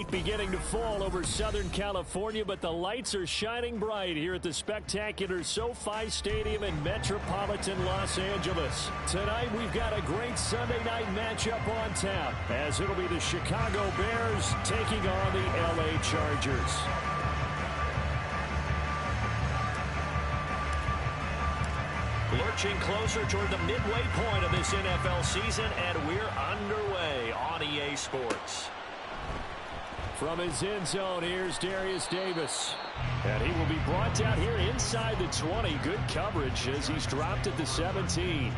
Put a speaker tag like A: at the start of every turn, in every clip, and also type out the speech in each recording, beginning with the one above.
A: night beginning to fall over Southern California, but the lights are shining bright here at the spectacular SoFi Stadium in metropolitan Los Angeles. Tonight, we've got a great Sunday night matchup on tap, as it'll be the Chicago Bears taking on the LA Chargers. Lurching closer toward the midway point of this NFL season, and we're underway on EA Sports. From his end zone, here's Darius Davis. And he will be brought down here inside the 20. Good coverage as he's dropped at the 17.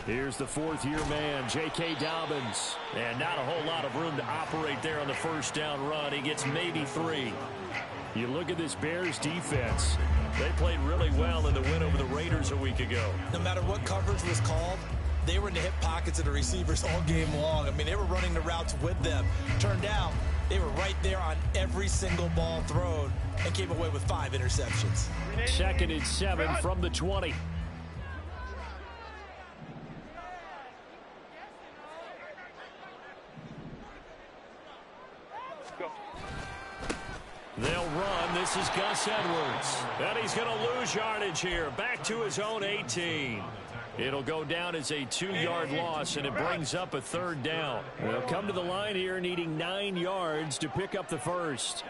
A: Here's the fourth-year man, J.K. Dobbins. And not a whole lot of room to operate there on the first down run. He gets maybe 3. You look at this Bears defense. They played really well in the win over the Raiders a week ago.
B: No matter what coverage was called, they were in the hip pockets of the receivers all game long. I mean, they were running the routes with them. Turned out, they were right there on every single ball thrown and came away with 5 interceptions.
A: 2nd and 7 from the 20. They'll run. This is Gus Edwards. And he's going to lose yardage here. Back to his own 18. It'll go down as a 2-yard loss, and it brings up a 3rd down. They'll come to the line here needing 9 yards to pick up the first.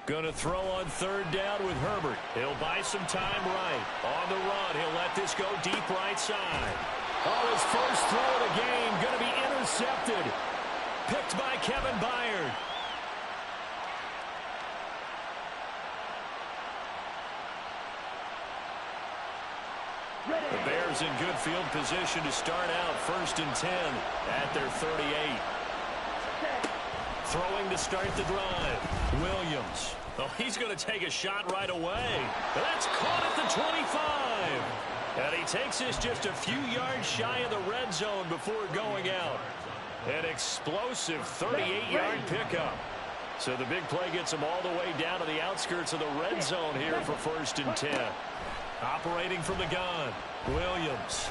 A: Going to throw on 3rd down with Herbert. He'll buy some time right. On the run, he'll let this go deep right side. Oh, his first throw of the game going to be intercepted. Picked by Kevin Byard. The Bears in good field position to start out 1st and 10 at their 38. Throwing to start the drive. Williams. Oh, he's going to take a shot right away. That's caught at the 25. And he takes this just a few yards shy of the red zone before going out. An explosive 38-yard pickup. So the big play gets him all the way down to the outskirts of the red zone here for 1st and 10. Operating from the gun, Williams.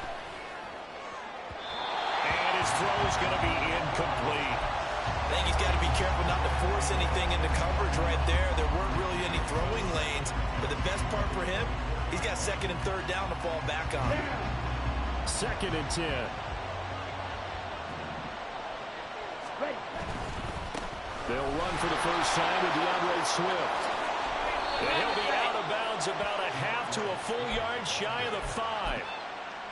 A: And his throw is going to be incomplete.
B: I think he's got to be careful not to force anything into coverage right there. There weren't really any throwing lanes. But the best part for him, he's got 2nd and 3rd down to fall back on.
A: 2nd and 10. They'll run for the first time with DeAndre Swift. And he'll be out of bounds about a half to a full yard shy of the 5.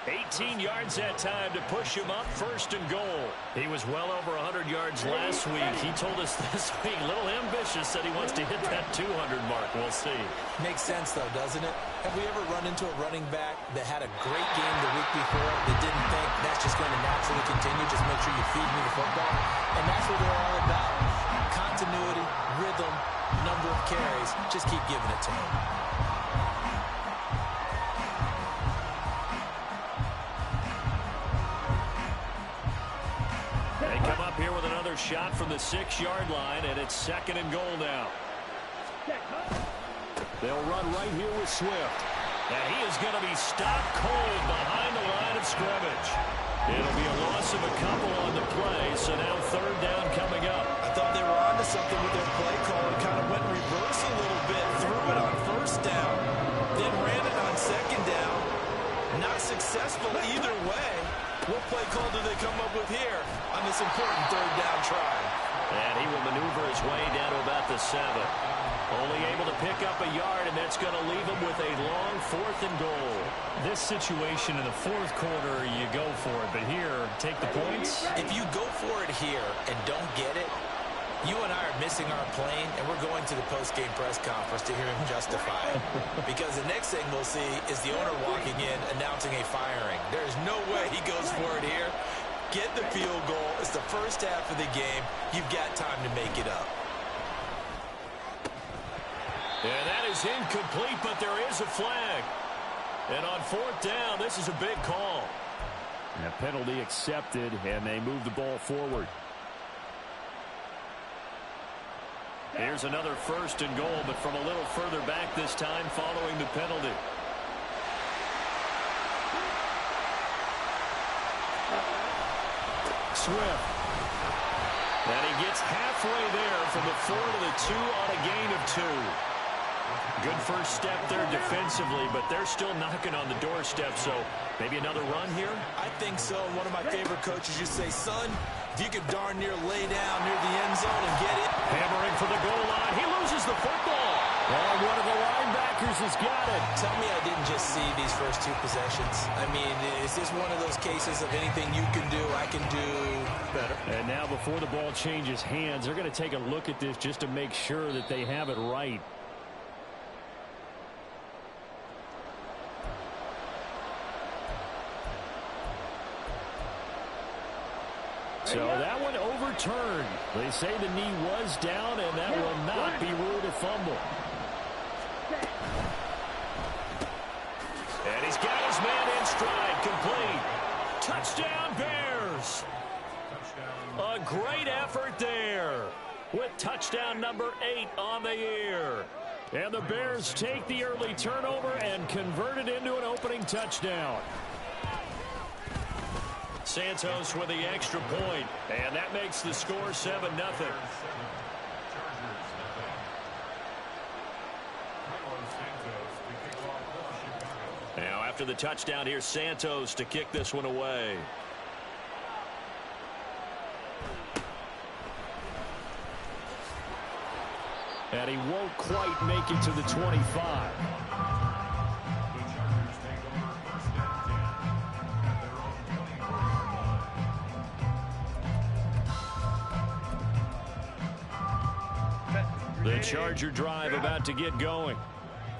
A: 18 yards that time to push him up 1st and goal. He was well over 100 yards last week. He told us this week, a little ambitious, said he wants to hit that 200 mark. We'll see.
B: Makes sense, though, doesn't it? Have we ever run into a running back that had a great game the week before that didn't think that's just going to naturally continue? Just make sure you feed me the football. And that's what they're all about. Continuity, rhythm, number of carries. Just keep giving it to him.
A: They come up here with another shot from the 6-yard line, and it's 2nd and goal now. They'll run right here with Swift. And he is going to be stopped cold behind the line of scrimmage. It'll be a loss of a couple on the play, so now 3rd down coming up.
B: I thought they were onto something with their play call and kind of went reverse a little bit, threw it on 1st down, then ran it on 2nd down. Not successful either way. What play call do they come up with here on this important 3rd down try?
A: And he will maneuver his way down to about the 7. Only able to pick up a yard, and that's going to leave him with a long 4th and goal.
C: This situation in the 4th quarter, you go for it. But here, take the points.
B: If you go for it here and don't get it, you and I are missing our plane, and we're going to the post-game press conference to hear him justify it. Because the next thing we'll see is the owner walking in announcing a firing. There's no way he goes for it here. Get the field goal. It's the first half of the game. You've got time to make it up.
A: And that is incomplete, but there is a flag. And on fourth down, this is a big call.
C: And a penalty accepted, and they move the ball forward. Here's another first and goal, but from a little further back this time following the penalty. Swift. And he gets halfway there from the 4 to the 2 on a gain of 2. Good first step there defensively, but they're still knocking on the doorstep, so maybe another run here?
B: I think so. One of my favorite coaches used to say, son, if you could darn near lay down near the end zone and get it.
A: Hammering for the goal line. He loses the football.
C: And one of the linebackers has got it.
B: Tell me I didn't just see these first two possessions. I mean, is this one of those cases of anything you can do, I can do better?
C: And now before the ball changes hands, they're going to take a look at this just to make sure that they have it right. So that one overturned. They say the knee was down, and that will not be ruled a fumble.
A: And he's got his man in stride, complete. Touchdown, Bears. A great effort there with touchdown number 8 on the year. And the Bears take the early turnover and convert it into an opening touchdown. Santos with the extra point, and that makes the score 7-0. Now after the touchdown, here's Santos to kick this one away.
C: And he won't quite make it to the 25. The Charger drive about to get going.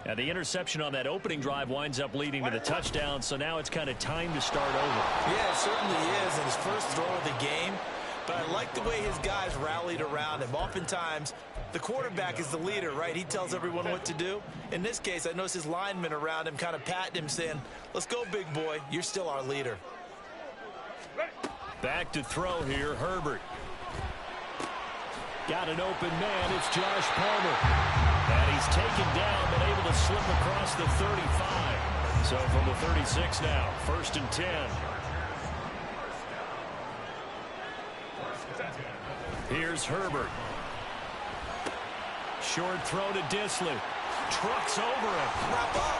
C: And the interception on that opening drive winds up leading to the touchdown, so now it's kind of time to start over.
B: Yeah, it certainly is, and his first throw of the game. But I like the way his guys rallied around him. Oftentimes, the quarterback is the leader, right? He tells everyone what to do. In this case, I noticed his linemen around him kind of patting him, saying, let's go, big boy. You're still our leader.
C: Back to throw here, Herbert. Got an open man. It's Josh Palmer. And he's taken down, but able to slip across the 35. So from the 36 now, 1st and 10. Here's Herbert. Short throw to Disley. Trucks over him.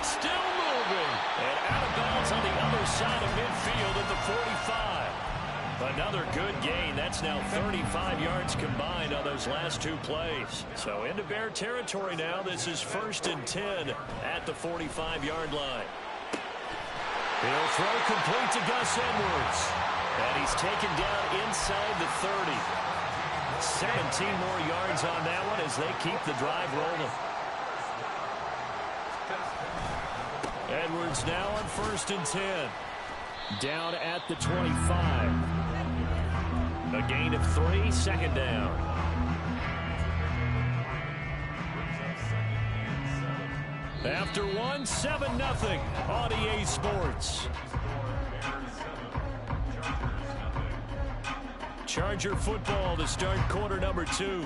C: Still moving. And out of bounds on the other side of midfield at the 45. Another good gain. That's now 35 yards combined on those last 2 plays. So into Bear territory now. This is 1st and 10 at the 45-yard line. He'll throw complete to Gus Edwards. And he's taken down inside the 30. 17 more yards on that one as they keep the drive rolling. Edwards now on 1st and 10. Down at the 25. A gain of 3, 2nd down. After one, 7-0 on EA Sports. Charger football to start quarter number 2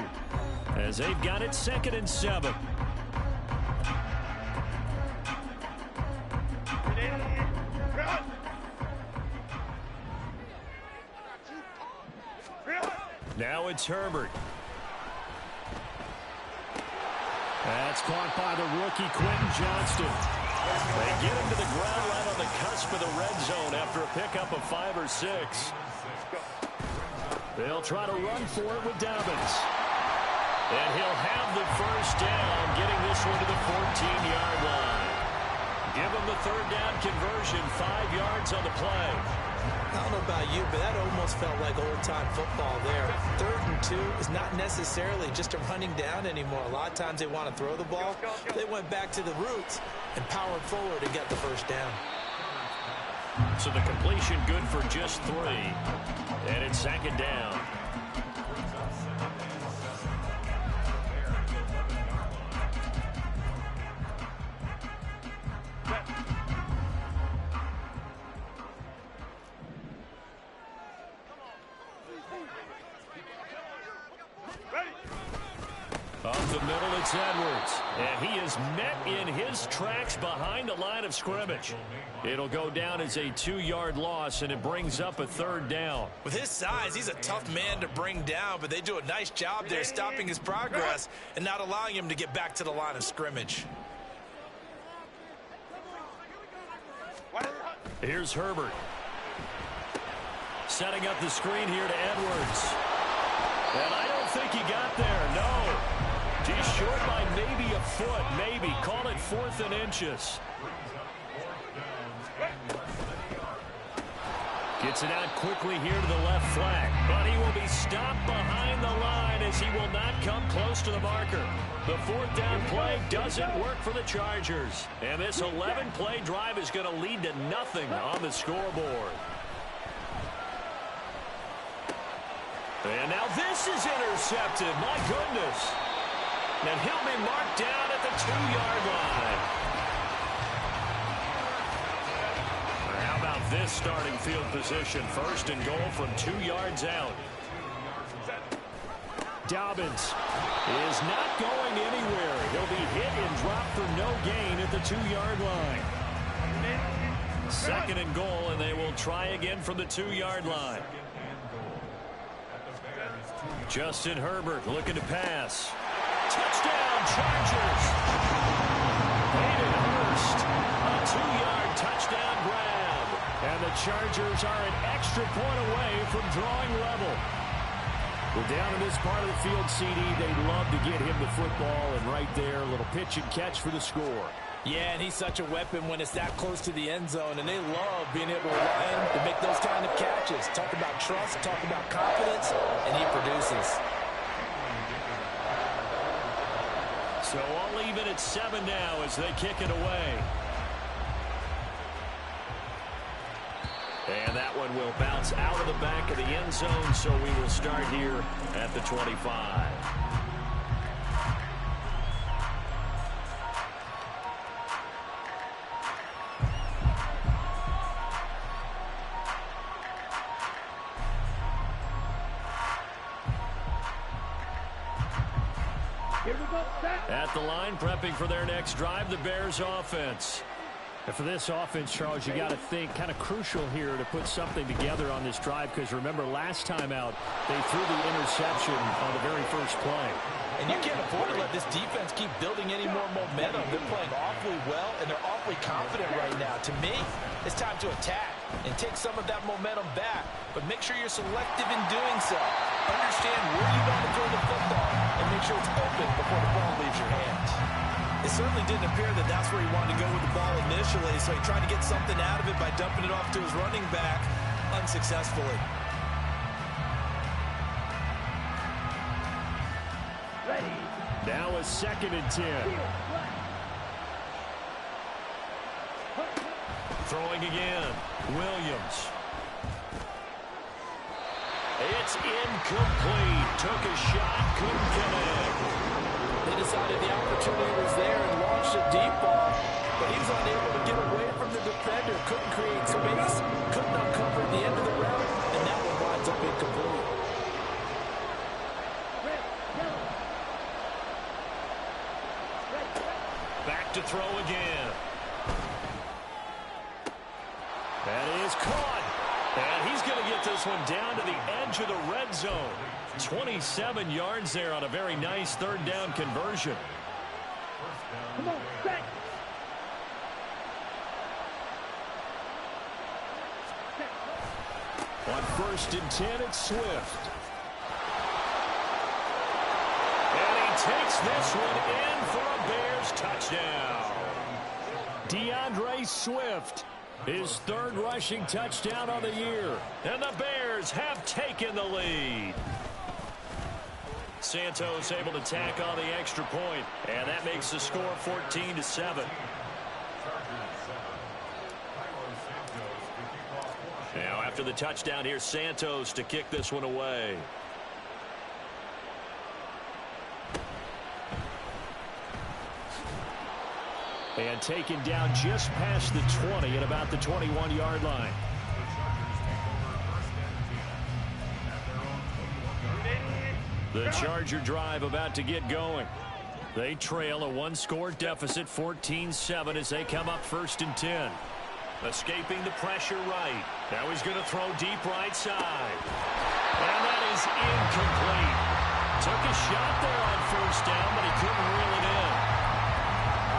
C: as they've got it 2nd and 7. Now it's Herbert. That's caught by the rookie Quentin Johnston. They get him to the ground right on the cusp of the red zone after a pickup of 5 or 6. They'll try to run for it with Dobbins. And he'll have the 1st down, getting this one to the 14-yard line. Give him the 3rd down conversion, 5 yards on the play.
B: I don't know about you, but that almost felt like old-time football there. 3rd and 2 is not necessarily just a running down anymore. A lot of times they want to throw the ball. They went back to the roots and powered forward and got the 1st down.
A: So the completion good for just 3. And it's 2nd down. Up the middle, it's Edwards. And he is met in his tracks behind the line of scrimmage. It'll go down as a 2-yard loss, and it brings up a 3rd down.
B: With his size, he's a tough man to bring down, but they do a nice job there stopping his progress and not allowing him to get back to the line of scrimmage.
A: Here's Herbert. Setting up the screen here to Edwards. And I don't think he got there, no. He's short by maybe a foot, maybe. Call it 4th and inches. Gets it out quickly here to the left flank. But he will be stopped behind the line as he will not come close to the marker. The 4th down play doesn't work for the Chargers. And this 11-play drive is going to lead to nothing on the scoreboard. And now this is intercepted. My goodness. And he'll be marked down at the 2-yard line. How about this starting field position? 1st and goal from 2 yards out. Dobbins is not going anywhere. He'll be hit and dropped for no gain at the 2-yard line. 2nd and goal, and they will try again from the 2-yard line. Justin Herbert looking to pass. Touchdown, Chargers. Hayden Hurst, a 2-yard touchdown grab. And the Chargers are an extra point away from drawing level. Well, down in this part of the field, CD, they'd love to get him the football, and right there, a little pitch and catch for the score.
B: Yeah, and he's such a weapon when it's that close to the end zone, and they love being able to rely on him to make those kind of catches. Talk about trust, talk about confidence, and he produces.
A: So all even at 7 now as they kick it away. And that one will bounce out of the back of the end zone, so we will start here at the 25. At the line, prepping for their next drive, the Bears offense.
C: And for this offense, Charles, you got to think kind of crucial here to put something together on this drive, because remember last time out they threw the interception on the very first play.
B: And you can't afford to let this defense keep building any more momentum. They're playing awfully well, and they're awfully confident right now. To me, it's time to attack and take some of that momentum back, but make sure you're selective in doing so. Understand where you want to throw the football and make sure it's open before the ball leaves your hands. It certainly didn't appear that that's where he wanted to go with the ball initially, so he tried to get something out of it by dumping it off to his running back unsuccessfully.
C: Now a 2nd and 10.
A: Throwing again. Williams. It's incomplete. Took a shot, couldn't connect.
B: They decided the opportunity was there and launched a deep ball, but he was unable to get away from the defender. Couldn't create space, couldn't uncover at the end of the route, and that one winds up incomplete.
A: Back to throw again. That is caught. And he's going to get this one down to the edge of the red zone. 27 yards there on a very nice 3rd down conversion.
D: Come on, set.
A: On 1st and 10, it's Swift. And he takes this one in for a Bears touchdown. DeAndre Swift, his 3rd rushing touchdown on the year. And the Bears have taken the lead. Santos able to tack on the extra point, and that makes the score 14-7. Now after the touchdown, here's Santos to kick this one away.
C: And taken down just past the 20 at about the 21-yard line.
A: The Charger drive about to get going. They trail a one-score deficit, 14-7, as they come up 1st and 10. Escaping the pressure right. Now he's going to throw deep right side. And that is incomplete. Took a shot there on 1st down, but he couldn't reel it in.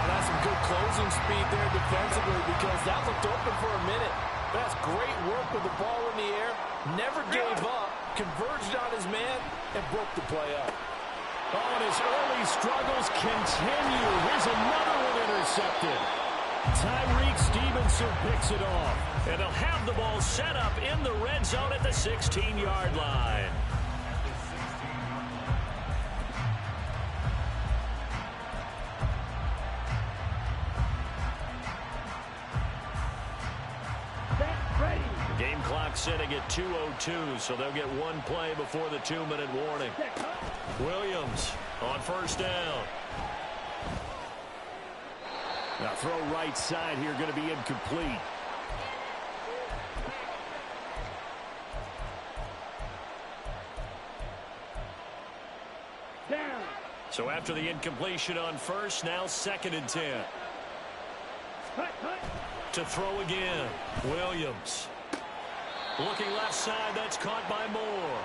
E: That's some good closing speed there defensively, because that looked open for a minute. That's great work with the ball in the air. Never gave up, converged on his man, and broke the play up.
A: Oh, and his early struggles continue. Here's another one intercepted. Tyreek Stevenson picks it off. And they'll have the ball set up in the red zone at the 16-yard line. Game clock sitting at 2:02, so they'll get one play before the 2-minute warning. Williams on 1st down. Now throw right side here, going to be incomplete.
D: Down.
A: So after the incompletion on 1st, now 2nd and 10. To throw again, Williams. Looking left side, that's caught by Moore.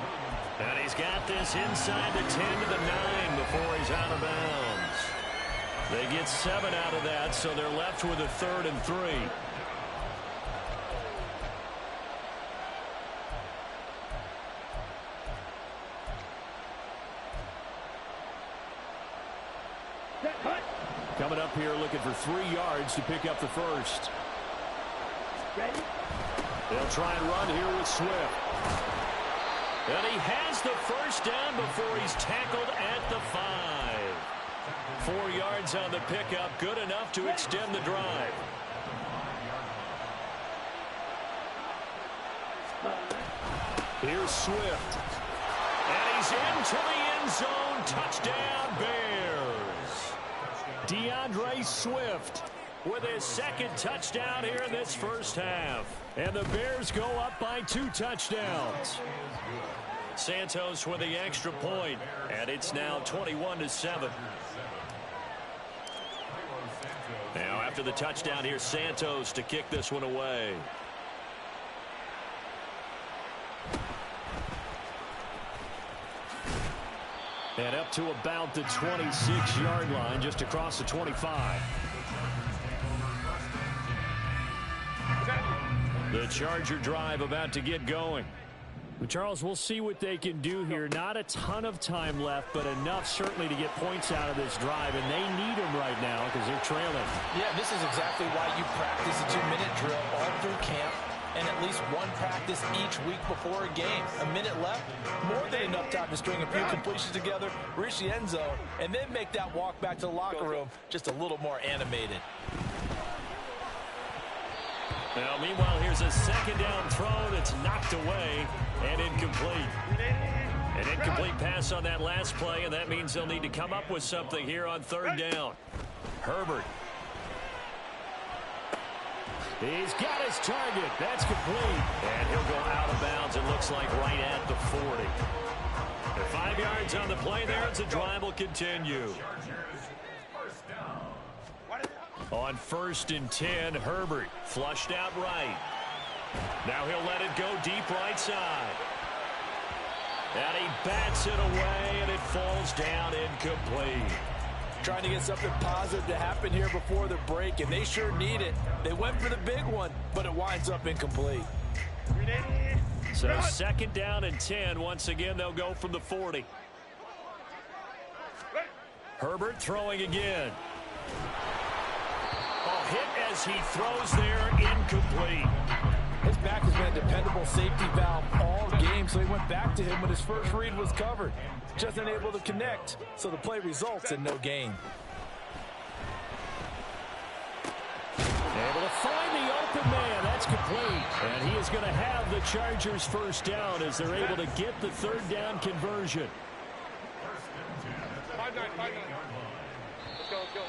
A: And he's got this inside the 10 to the 9 before he's out of bounds. They get 7 out of that, so they're left with a 3rd and 3. Coming up here looking for 3 yards to pick up the 1st.
D: Ready?
A: They'll try and run here with Swift. And he has the 1st down before he's tackled at the 5. 4 yards on the pickup, good enough to extend the drive. Here's Swift. And he's into the end zone. Touchdown, Bears. DeAndre Swift with his 2nd touchdown here in this 1st half. And the Bears go up by 2 touchdowns. Santos with the extra point, and it's now 21-7. Now after the touchdown, here's Santos to kick this one away. And up to about the 26-yard line, just across the 25. The Charger drive about to get going. Charles, we'll see what they can do here. Not a ton of time left, but enough certainly to get points out of this drive, and they need them right now because they're trailing.
E: Yeah, this is exactly why you practice a 2-minute drill all through camp and at least one practice each week before a game. A minute left, more than enough time to string a few completions together, reach the end zone, and then make that walk back to the locker room just a little more animated.
A: Now, meanwhile, here's a 2nd down throw that's knocked away and incomplete. An incomplete pass on that last play, and that means they'll need to come up with something here on 3rd down. Herbert. He's got his target. That's complete. And he'll go out of bounds, it looks like, right at the 40. And 5 yards on the play there as the drive will continue. On 1st and 10, Herbert flushed out right. Now he'll let it go deep right side. And he bats it away, and it falls down incomplete.
E: Trying to get something positive to happen here before the break, and they sure need it. They went for the big one, but it winds up incomplete.
A: So 2nd down and 10. Once again, they'll go from the 40. Herbert throwing again. Hit as he throws there, incomplete.
E: His back has been a dependable safety valve all game, so he went back to him when his first read was covered. Just unable to connect, so the play results in no gain.
A: Able to find the open man. That's complete. And he is going to have the Chargers 1st down as they're able to get the 3rd down conversion.
D: 5-9. Let's go.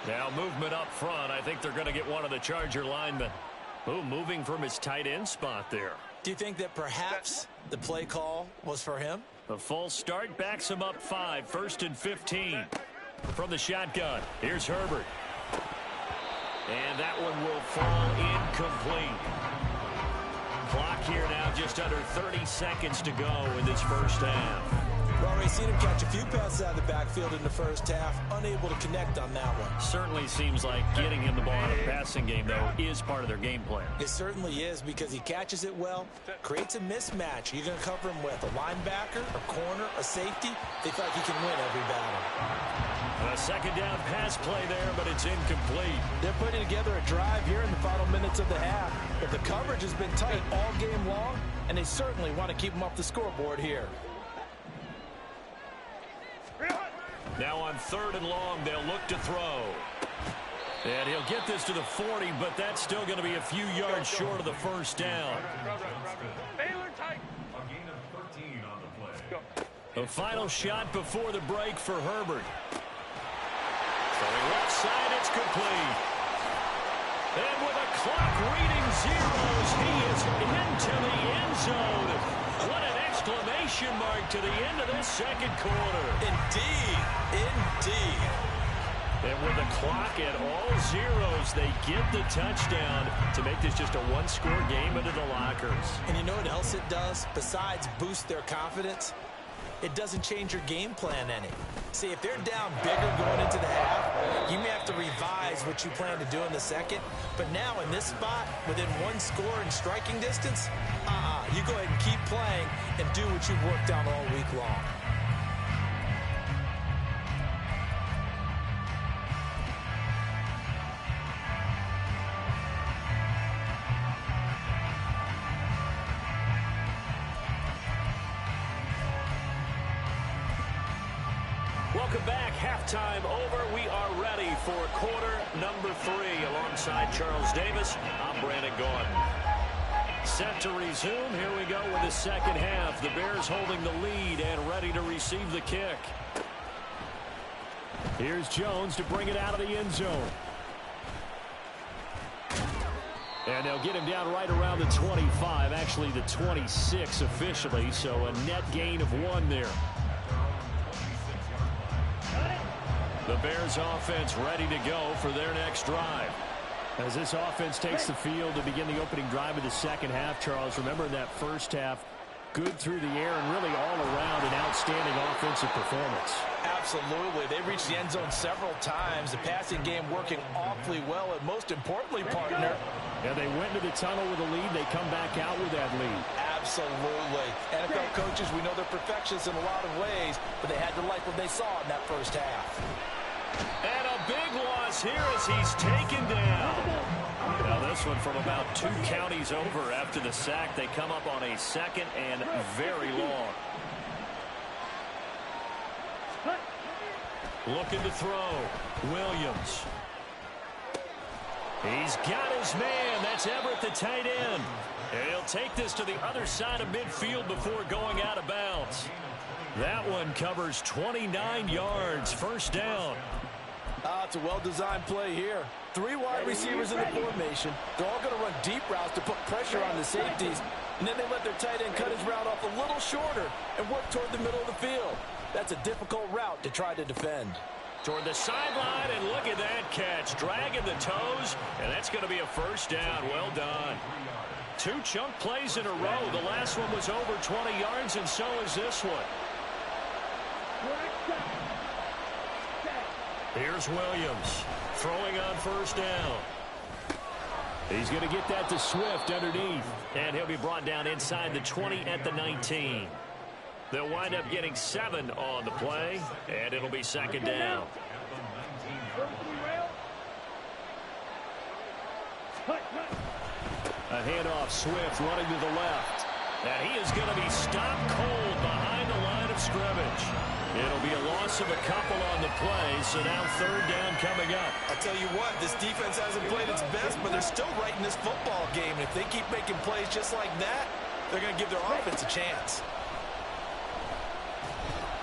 A: Now movement up front. I think they're going to get one of the Charger linemen. Ooh, moving from his tight end spot there.
B: Do you think that perhaps the play call was for him?
A: The false start backs him up 5, 1st and 15. From the shotgun, here's Herbert. And that one will fall incomplete. Clock here now just under 30 seconds to go in this first half.
B: We've already seen him catch a few passes out of the backfield in the first half, unable to connect on that one.
A: Certainly seems like getting him the ball in a passing game, though, is part of their game plan.
B: It certainly is, because he catches it well, creates a mismatch. You're going to cover him with a linebacker, a corner, a safety. They feel like he can win every battle.
A: A second down pass play there, but it's incomplete.
E: They're putting together a drive here in the final minutes of the half. But the coverage has been tight all game long, and they certainly want to keep them off the scoreboard here.
A: Now on 3rd and long, they'll look to throw. And he'll get this to the 40, but that's still going to be a few yards short of the first down. The final shot before the break for Herbert. Throwing left side, it's complete. And with a clock reading zeros, he is into the end zone. What an exclamation mark to the end of this second quarter.
B: Indeed. Indeed.
A: And with the clock at all zeros, they get the touchdown to make this just a one-score game into the lockers.
B: And you know what else it does? Besides boost their confidence, it doesn't change your game plan any. See, if they're down bigger going into the half, you may have to revise what you plan to do in the second. But now in this spot, within one score and striking distance, you go ahead and keep playing and do what you've worked on all week long.
A: Welcome back. Halftime over. We are ready for quarter number 3. Alongside Charles Davis, I'm Brandon Gordon. Set to resume. Here we go with the second half. The Bears holding the lead and ready to receive the kick. Here's Jones to bring it out of the end zone. And they'll get him down right around the 25, actually the 26 officially, so a net gain of 1 there. The Bears offense ready to go for their next drive. As this offense takes the field to begin the opening drive of the second half, Charles, remember in that first half, good through the air and really all around an outstanding offensive performance.
E: Absolutely. They reached the end zone several times. The passing game working awfully well, and most importantly, partner.
A: And they went into the tunnel with a lead. They come back out with that lead.
E: Absolutely. NFL coaches, we know they're perfectionists in a lot of ways, but they had to like what they saw in that first half.
A: And a big loss here as he's taken down. Now this one from about 2 counties over after the sack. They come up on a second and very long. Looking to throw. Williams. He's got his man. That's Everett, the tight end. And he'll take this to the other side of midfield before going out of bounds. That one covers 29 yards. First down.
E: It's a well-designed play here. 3 wide receivers in the formation. They're all going to run deep routes to put pressure on the safeties. And then they let their tight end cut his route off a little shorter and work toward the middle of the field. That's a difficult route to try to defend.
A: Toward the sideline, and look at that catch. Dragging the toes, and that's going to be a first down. Well done. 2 chunk plays in a row. The last one was over 20 yards, and so is this one. Here's Williams throwing on first down. He's going to get that to Swift underneath, and he'll be brought down inside the 20 at the 19. They'll wind up getting 7 on the play, and it'll be second down. A handoff, Swift running to the left. And he is going to be stopped cold behind the line of scrimmage. It'll be a loss of a couple on the play, so now third down coming up.
B: I tell you what, this defense hasn't played its best, but they're still right in this football game. And if they keep making plays just like that, they're going to give their offense a chance.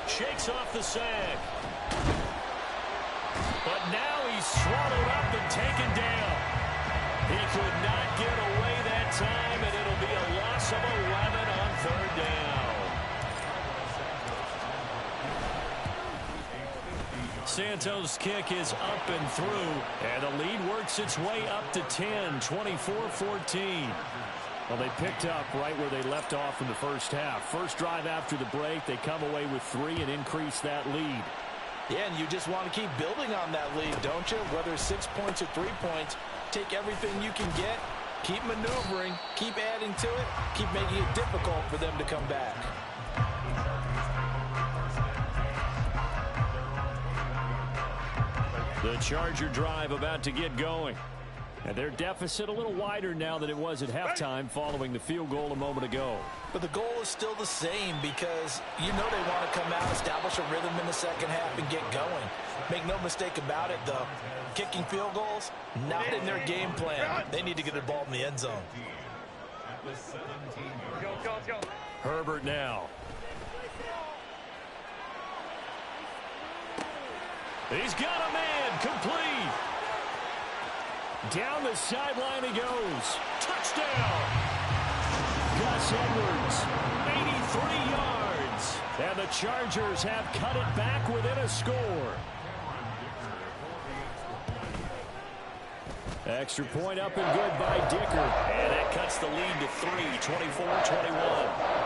A: Shakes off the sack. But now he's swallowed up and taken down. He could not get away that time, and it'll be a loss of 11 on third down. Santos' kick is up and through, and the lead works its way up to 10, 24-14. Well, they picked up right where they left off in the first half. First drive after the break, they come away with 3 and increase that lead.
E: Yeah, and you just want to keep building on that lead, don't you? Whether it's 6 points or 3 points, take everything you can get, keep maneuvering, keep adding to it, keep making it difficult for them to come back.
A: The Charger drive about to get going. And their deficit a little wider now than it was at halftime following the field goal a moment ago.
E: But the goal is still the same because you know they want to come out, establish a rhythm in the second half, and get going. Make no mistake about it, though. Kicking field goals, not in their game plan. They need to get the ball in the end zone.
D: Go.
A: Herbert now. He's got a man, complete. Down the sideline he goes. Touchdown. Gus Edwards, 83 yards. And the Chargers have cut it back within a score. Extra point up and good by Dicker. And that cuts the lead to 3, 24-21.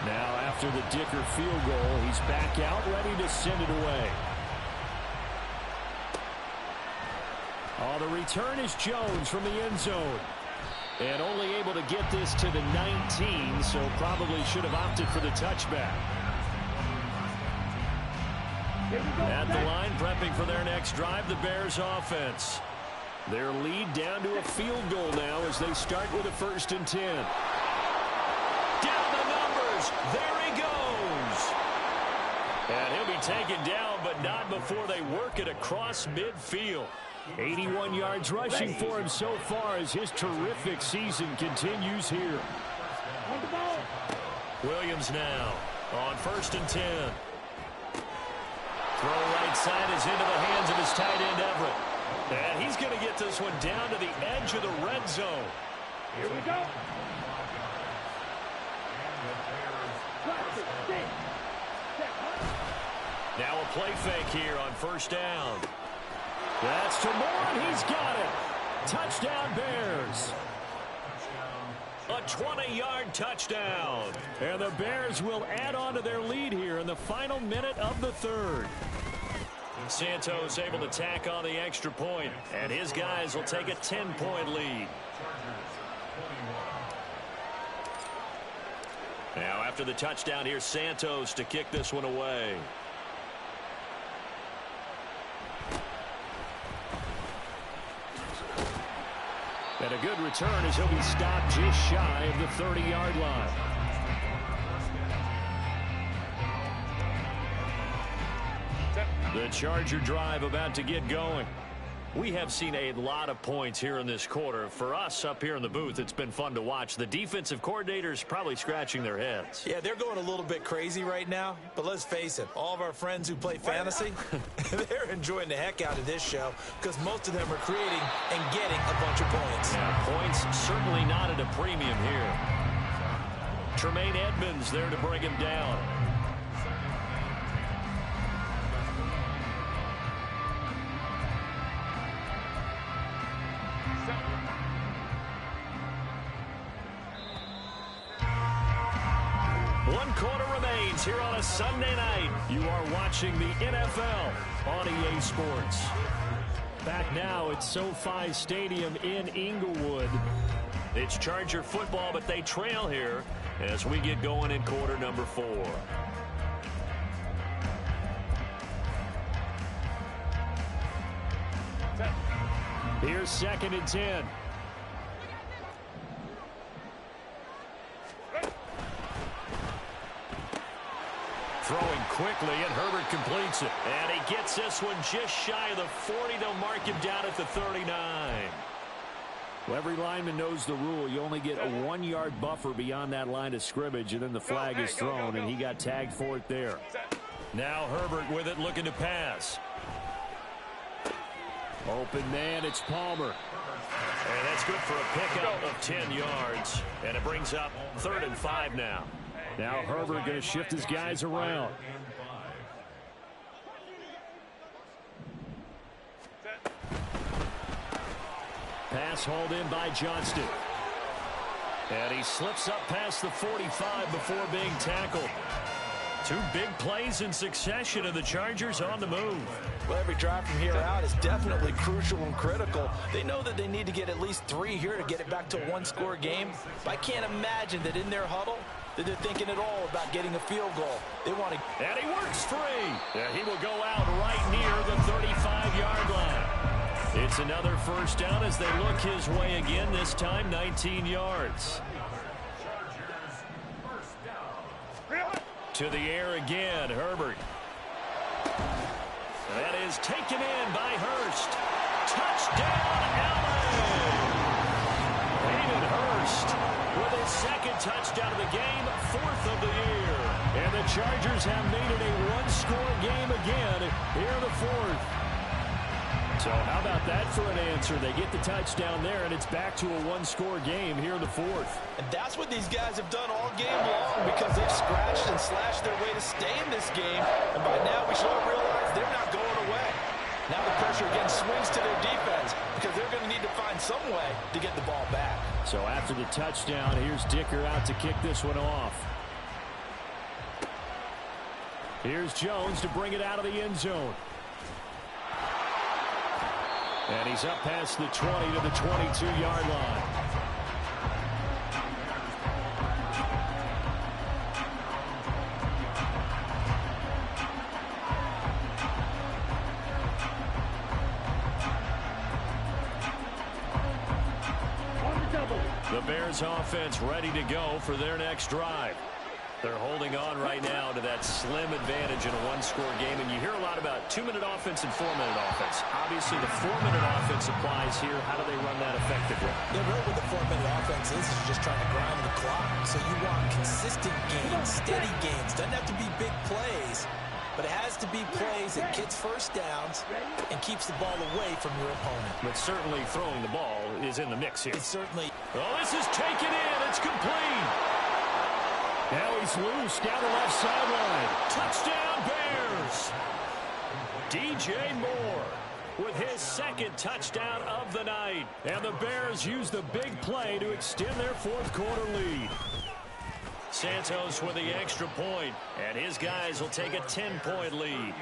A: Now after the Dicker field goal, he's back out, ready to send it away. Oh, the return is Jones from the end zone. And only able to get this to the 19, so probably should have opted for the touchback. At the line, prepping for their next drive, the Bears offense. Their lead down to a field goal now as they start with a 1st and 10. Down the numbers. There he goes. And he'll be taken down, but not before they work it across midfield. 81 yards rushing for him so far as his terrific season continues here. Williams now on 1st and 10. Throw right side is into the hands of his tight end Everett. And he's going to get this one down to the edge of the red zone.
D: Here we go.
A: Now a play fake here on 1st down. That's to Moore, and he's got it. Touchdown, Bears. A 20-yard touchdown. And the Bears will add on to their lead here in the final minute of the 3rd. Santos able to tack on the extra point, and his guys will take a 10-point lead. Now after the touchdown, here's Santos to kick this one away. And a good return as he'll be stopped just shy of the 30-yard line. The Charger drive about to get going. We have seen a lot of points here in this quarter. For us up here in the booth, it's been fun to watch. The defensive coordinators probably scratching their heads.
E: Yeah, they're going a little bit crazy right now. But let's face it, all of our friends who play fantasy, they're enjoying the heck out of this show because most of them are creating and getting a bunch of points.
A: Yeah, points certainly not at a premium here. Tremaine Edmonds there to bring him down. One quarter remains here on a Sunday night. You are watching the NFL on EA Sports. Back now at SoFi Stadium in Inglewood. It's Charger football, but they trail here as we get going in quarter number 4. Here's 2nd and 10. Throwing quickly, and Herbert completes it. And he gets this one just shy of the 40. They'll mark him down at the 39. Well, every lineman knows the rule. You only get a 1-yard buffer beyond that line of scrimmage, and then the flag is thrown, and he got tagged for it there. Now Herbert with it, looking to pass. Open man, it's Palmer. And that's good for a pickup of 10 yards. And it brings up 3rd and 5 now.
C: Now Herbert going to shift his guys around. Pass hauled in by Johnston. And he slips up past the 45 before being tackled. Two big plays in succession, and the Chargers on the move.
E: Well, every drive from here out is definitely crucial and critical. They know that they need to get at least 3 here to get it back to a one-score game. But I can't imagine that in their huddle that they're thinking at all about getting a field goal. They want to...
C: And he works free. Yeah, he will go out right near the 35-yard line. It's another first down as they look his way again, this time 19 yards. To the air again, Herbert. That is taken in by Hurst. Touchdown, LA! Hayden Hurst with his second touchdown of the game, 4th of the year. And the Chargers have made it a one-score game again here in the 4th. So how about that for an answer? They get the touchdown there, and it's back to a one-score game here in the 4th.
E: And that's what these guys have done all game long, because they've scratched and slashed their way to stay in this game. And by now, we should all realize they're not going away. Now the pressure again swings to their defense, because they're going to need to find some way to get the ball back.
C: So after the touchdown, here's Dicker out to kick this one off. Here's Jones to bring it out of the end zone. And he's up past the 20 to the 22-yard line. The Bears offense ready to go for their next drive. They're holding on right now to that slim advantage in a one-score game. And you hear a lot about 2-minute offense and 4-minute offense. Obviously, the 4-minute offense applies here. How do they run that effectively?
B: Yeah, really what the 4-minute offense is just trying to grind the clock. So you want consistent gains, steady gains. Doesn't have to be big plays, but it has to be plays that gets first downs and keeps the ball away from your opponent.
C: But certainly throwing the ball is in the mix here.
B: It's certainly...
C: Oh, this is taken in. It's complete. Now he's loose down the left sideline. Touchdown, Bears. DJ Moore with his second touchdown of the night. And the Bears use the big play to extend their 4th quarter lead. Santos with the extra point, and his guys will take a 10-point lead.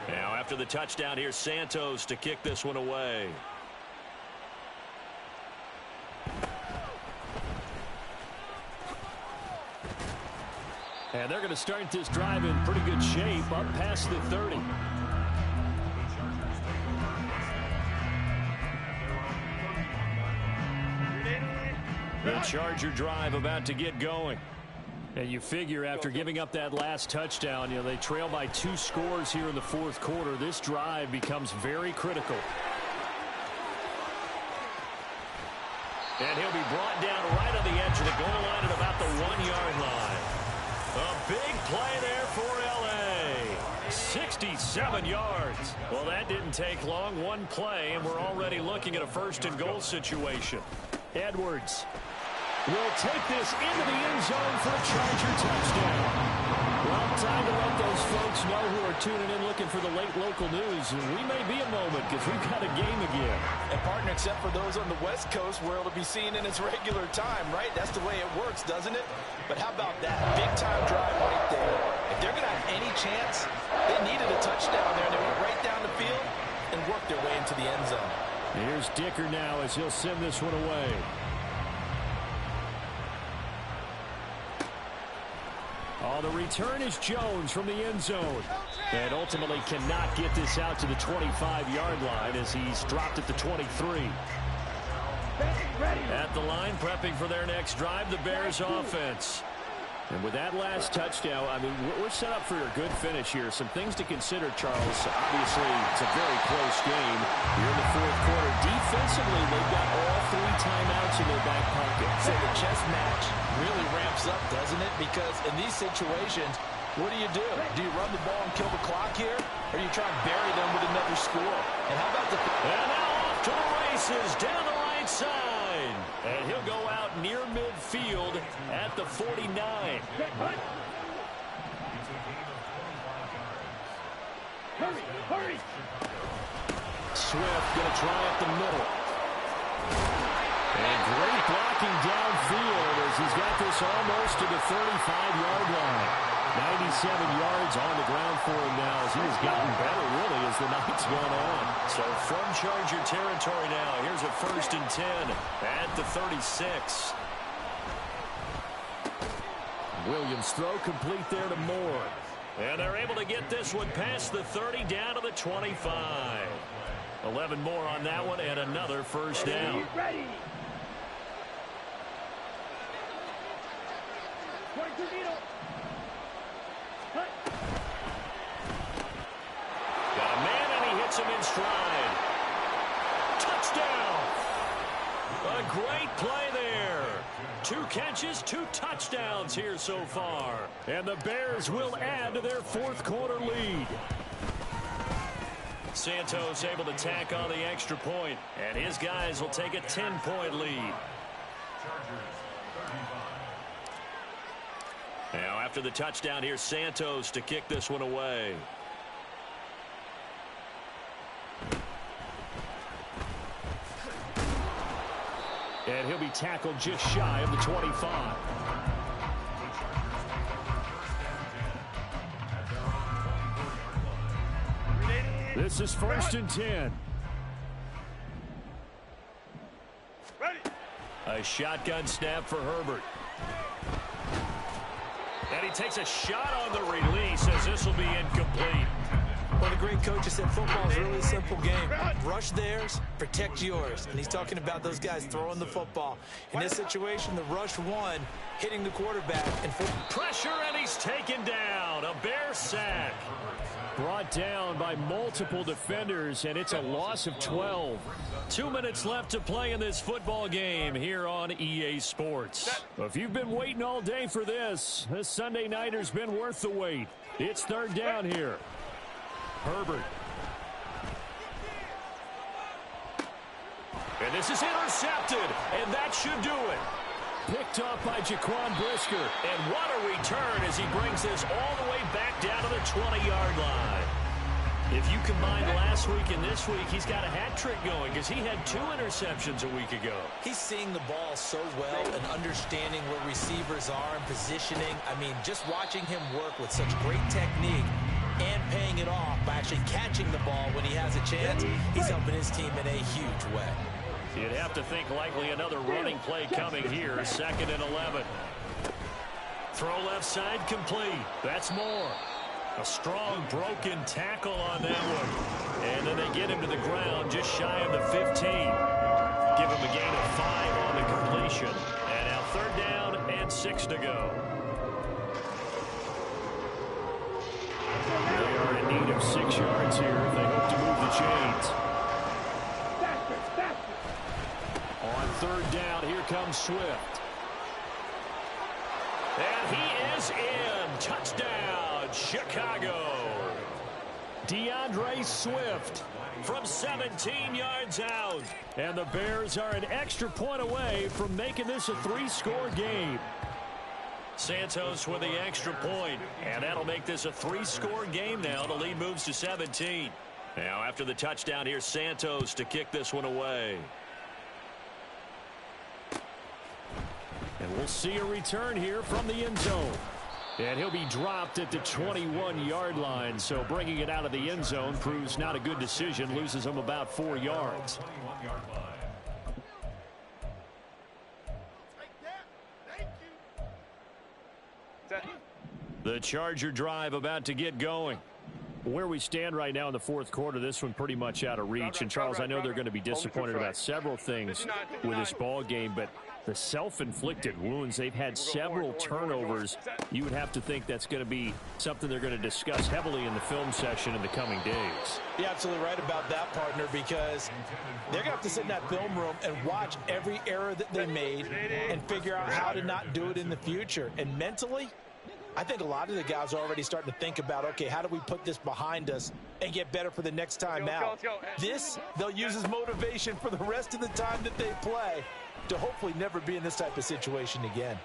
C: Now after the touchdown, here's Santos to kick this one away. And they're going to start this drive in pretty good shape, up past the 30. The Charger drive about to get going. And you figure after giving up that last touchdown, they trail by 2 scores here in the 4th quarter. This drive becomes very critical. And he'll be brought down right on the edge of the goal line at about the 1-yard line. A big play there for L.A. 67 yards. Well, that didn't take long. One play, and we're already looking at a 1st and goal situation. Edwards will take this into the end zone for a Charger touchdown. Well, time to let those folks know who are tuning in looking for the late local news. And we may be a moment because we've got a game again.
E: And partner, except for those on the West Coast where it'll be seen in its regular time, right? That's the way it works, doesn't it? But how about that? Big-time drive right there. If they're going to have any chance, they needed a touchdown there. They went right down the field and worked their way into the end zone.
C: Here's Dicker now as he'll send this one away. Oh, the return is Jones from the end zone. And ultimately cannot get this out to the 25-yard line as he's dropped at the 23. At the line, prepping for their next drive, the Bears offense. And with that last touchdown, I mean, we're set up for a good finish here. Some things to consider, Charles. Obviously, it's a very close game here in the 4th quarter. Defensively, they've got all 3 timeouts in their back pocket.
E: So the chess match really ramps up, doesn't it? Because in these situations, what do? Do you run the ball and kill the clock here? Or do you try and bury them with another score? And how about the...
C: And now off to the races down the line.
A: side. And he'll go out near midfield at the 49.
D: Hurry.
A: Swift going to try up the middle. And great blocking downfield as he's got this almost to the 35-yard line. 97 yards on the ground for him now as he has gotten better, really, as the night's gone on. So from Charger territory now, here's a 1st and 10 at the 36. Williams throw complete there to Moore. And they're able to get this one past the 30 down to the 25. 11 more on that one and another first down.
D: Ready.
A: Got a man and he hits him in stride. Touchdown. A great play there. 2 catches, 2 touchdowns here so far. And the Bears will add to their 4th quarter lead. Santos able to tack on the extra point, and his guys will take a 10-point lead. Now after the touchdown, here's Santos to kick this one away. And he'll be tackled just shy of the 25. This is 1st and 10.
D: Ready.
A: A shotgun snap for Herbert. And he takes a shot on the release as this will be incomplete.
E: Well, the great coach has said football is really a simple game. Rush theirs, protect yours. And he's talking about those guys throwing the football. In this situation, the rush one, hitting the quarterback. And
A: pressure, and he's taken down. A Bear sack. Brought down by multiple defenders, and it's a loss of 12. 2 minutes left to play in this football game here on EA Sports. If you've been waiting all day for this Sunday nighter's been worth the wait. It's 3rd down here. Herbert. And this is intercepted, and that should do it. Picked up by Jaquan Brisker. And what a return as he brings this all the way back down to the 20-yard line. If you combine last week and this week, he's got a hat trick going because he had 2 interceptions a week ago.
B: He's seeing the ball so well and understanding where receivers are and positioning. I mean, just watching him work with such great technique and paying it off by actually catching the ball when he has a chance, he's helping his team in a huge way.
A: You'd have to think likely another running play coming here. 2nd and 11. Throw left side complete. That's Moore. A strong broken tackle on that one. And then they get him to the ground just shy of the 15. Give him a gain of 5 on the completion. And now 3rd down and 6 to go. They are in need of 6 yards here if they hope to move the chains. On 3rd down, here comes Swift. And he is in. Touchdown, Chicago. DeAndre Swift from 17 yards out. And the Bears are an extra point away from making this a 3-score game. Santos with the extra point, and that'll make this a 3-score game now. The lead moves to 17. Now after the touchdown, here's Santos to kick this one away. And we'll see a return here from the end zone. And he'll be dropped at the 21-yard line, so bringing it out of the end zone proves not a good decision, loses him about 4 yards. The Charger drive about to get going. Where we stand right now in the 4th quarter, this one pretty much out of reach. And, Charles, I know they're going to be disappointed about several things with this ball game, but the self-inflicted wounds, they've had several turnovers. You would have to think that's going to be something they're going to discuss heavily in the film session in the coming days.
E: You're absolutely right about that, partner, because they're going to have to sit in that film room and watch every error that they made and figure out how to not do it in the future. And mentally, I think a lot of the guys are already starting to think about, okay, how do we put this behind us and get better for the next time out? This, they'll use as motivation for the rest of the time that they play to hopefully never be in this type of situation again.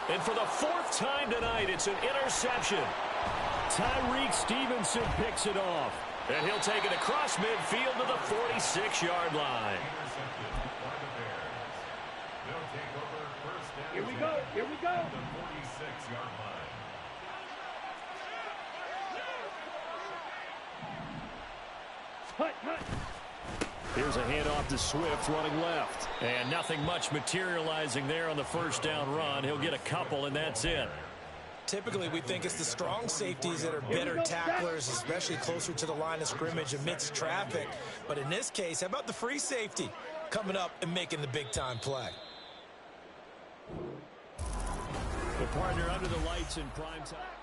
A: And for the fourth time tonight, it's an interception. Tyreek Stevenson picks it off. And he'll take it across midfield to the 46-yard line.
D: Here we go. Here we go. Cut.
A: Here's a handoff to Swift running left. And nothing much materializing there on the first down run. He'll get a couple, and that's it.
B: Typically, we think it's the strong safeties that are better tacklers, especially closer to the line of scrimmage amidst traffic. But in this case, how about the free safety coming up and making the big-time play?
A: The partner under the lights in prime time.